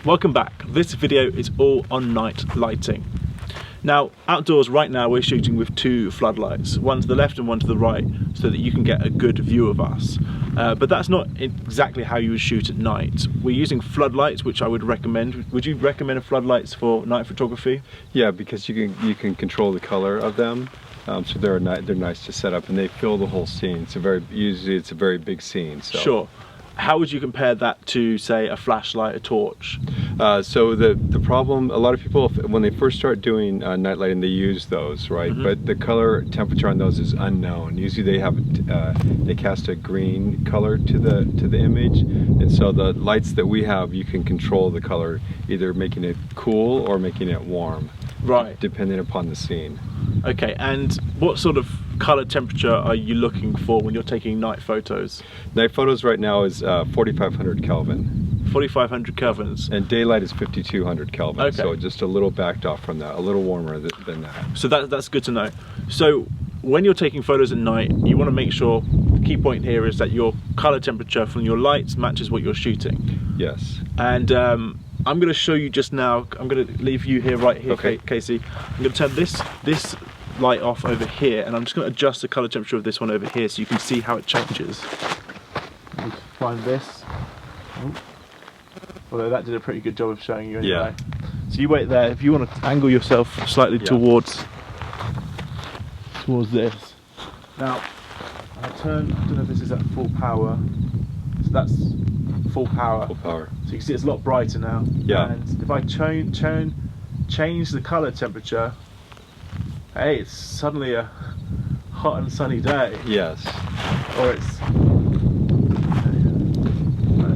Welcome back. This video is all on night lighting. Now, outdoors right now we're shooting with two floodlights, one to the left and one to the right, so that you can get a good view of us. But that's not exactly how you would shoot at night. We're using floodlights, which I would recommend. Would you recommend floodlights for night photography? Yeah, because you can control the color of them, so they're nice to set up, and they fill the whole scene. Usually it's a very big scene. So. Sure. How would you compare that to, say, a flashlight, a torch? So the problem, a lot of people, when they first start doing night lighting, they use those, right? Mm-hmm. But the color temperature on those is unknown. Usually they cast a green color to the image, and so the lights that we have, you can control the color, either making it cool or making it warm. Right. Depending upon the scene. Okay, and what sort of color temperature are you looking for when you're taking night photos? Night photos right now is 4,500 Kelvin. 4,500 kelvins. And daylight is 5,200 Kelvin. Okay. So just a little backed off from that, a little warmer than that. So that's good to know. So when you're taking photos at night, you want to make sure, the key point here is that your color temperature from your lights matches what you're shooting. Yes. And I'm going to show you just now. I'm going to leave you here, right here, okay. Casey. I'm going to turn this light off over here, and I'm just going to adjust the color temperature of this one over here so you can see how it changes. Let's find this. Although that did a pretty good job of showing you anyway. Yeah. So you wait there. If you want to angle yourself slightly towards this. Now, I don't know if this is at full power. So that's full power. Full power. So you can see it's a lot brighter now. Yeah. And if I change the color temperature, hey, it's suddenly a hot and sunny day. Yes. Or it's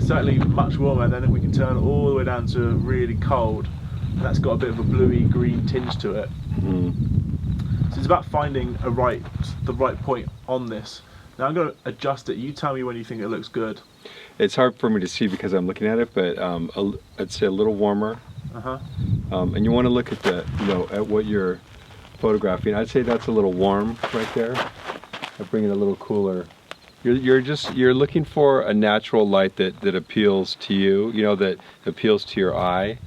certainly much warmer, and then we can turn all the way down to really cold. And that's got a bit of a bluey green tinge to it. Mm-hmm. So it's about finding the right point on this. Now I'm going to adjust it. You tell me when you think it looks good. It's hard for me to see because I'm looking at it, but I'd say a little warmer. Uh-huh. And you want to look at at what you're photographing. I'd say that's a little warm right there. I bring it a little cooler. You're looking for a natural light that appeals to you, that appeals to your eye.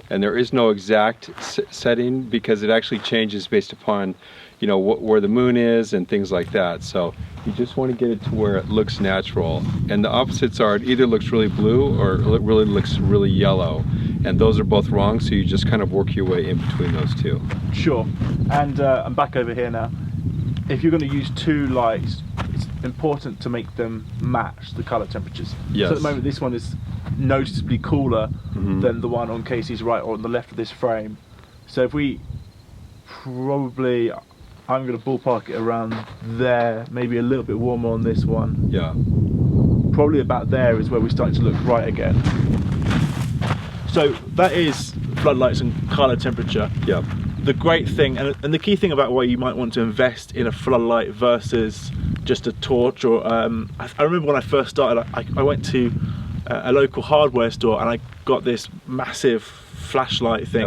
And there is no exact setting because it actually changes based upon, where the moon is and things like that. So you just want to get it to where it looks natural. And the opposites are, it either looks really blue or it really looks really yellow. And those are both wrong, so you just kind of work your way in between those two. Sure. And I'm back over here now. If you're going to use two lights, it's important to make them match the color temperatures. Yes. So at the moment this one is noticeably cooler than the one on Casey's right or on the left of this frame. So if we probably, I'm going to ballpark it around there, maybe a little bit warmer on this one. Yeah. Probably about there is where we start to look right again. So that is floodlights and color temperature. Yeah. The great thing, and the key thing about why you might want to invest in a floodlight versus just a torch, or I remember when I first started, I went to a local hardware store and I got this massive flashlight thing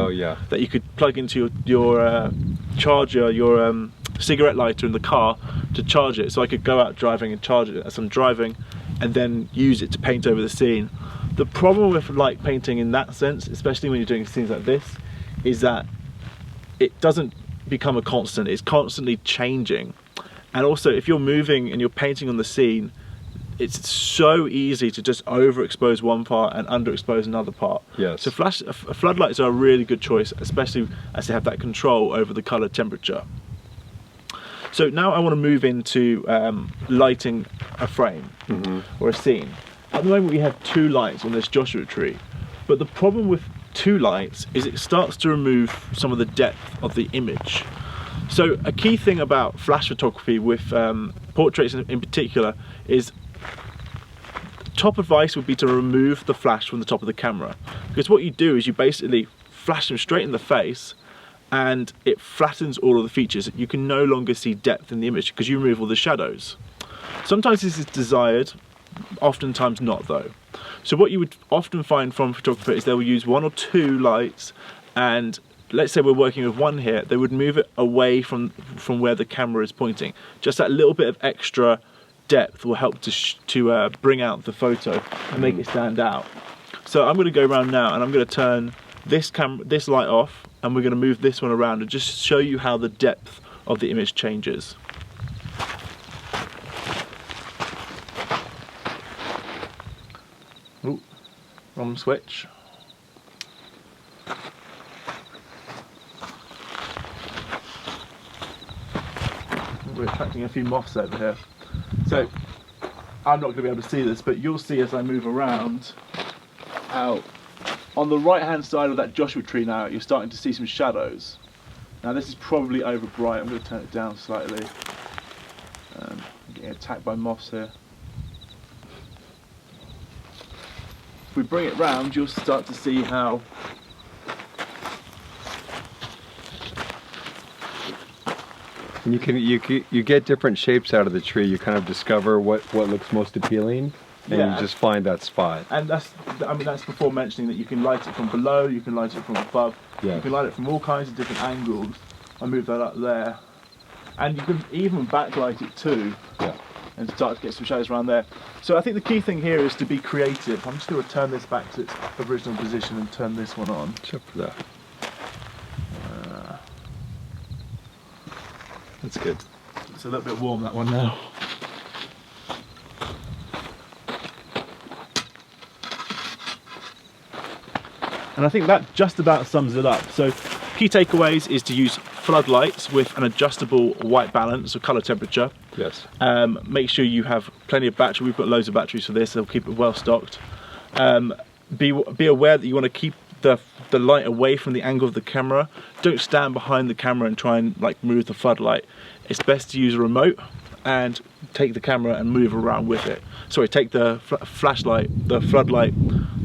that you could plug into your charger, your cigarette lighter in the car to charge it. So I could go out driving and charge it as I'm driving, and then use it to paint over the scene. The problem with light painting in that sense, especially when you're doing scenes like this, is that it doesn't become a constant. It's constantly changing. And also, if you're moving and you're painting on the scene, it's so easy to just overexpose one part and underexpose another part. Yes. So floodlights are a really good choice, especially as they have that control over the color temperature. So now I want to move into lighting a frame or a scene. At the moment we have two lights on this Joshua tree, but the problem with two lights is it starts to remove some of the depth of the image. So a key thing about flash photography with portraits in particular is, top advice would be to remove the flash from the top of the camera, because what you do is you basically flash them straight in the face and it flattens all of the features. You can no longer see depth in the image because you remove all the shadows. Sometimes this is desired, oftentimes not though. So what you would often find from photographers is they will use one or two lights, and let's say we're working with one here, they would move it away from where the camera is pointing. Just that little bit of extra depth will help to bring out the photo and make it stand out. So I'm going to go around now and I'm going to turn this light off, and we're going to move this one around and just show you how the depth of the image changes. Ooh, wrong switch. We're attracting a few moths over here. So I'm not going to be able to see this, but you'll see as I move around how on the right hand side of that Joshua tree now you're starting to see some shadows. Now this is probably over bright. I'm going to turn it down slightly. I'm getting attacked by moths here. If we bring it round, you'll start to see how you get different shapes out of the tree. You kind of discover what looks most appealing, and you just find that spot. And that's before mentioning that you can light it from below, you can light it from above, you can light it from all kinds of different angles. I move that up there, and you can even backlight it too, and start to get some shadows around there. So I think the key thing here is to be creative. I'm just going to turn this back to its original position and turn this one on. Except for that. That's good. It's a little bit warm, that one now. And I think that just about sums it up. So key takeaways is to use floodlights with an adjustable white balance or color temperature. Yes. Make sure you have plenty of battery. We've got loads of batteries for this. They'll keep it well stocked. Be aware that you want to keep the light away from the angle of the camera. Don't stand behind the camera and try and like move the floodlight. It's best to use a remote and take the camera and move around with it. Sorry, take the flashlight, the floodlight,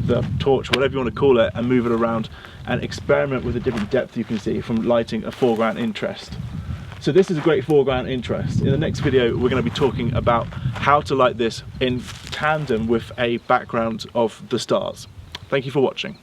the torch, whatever you want to call it, and move it around and experiment with the different depth you can see from lighting a foreground interest. So this is a great foreground interest. In the next video, we're going to be talking about how to light this in tandem with a background of the stars. Thank you for watching.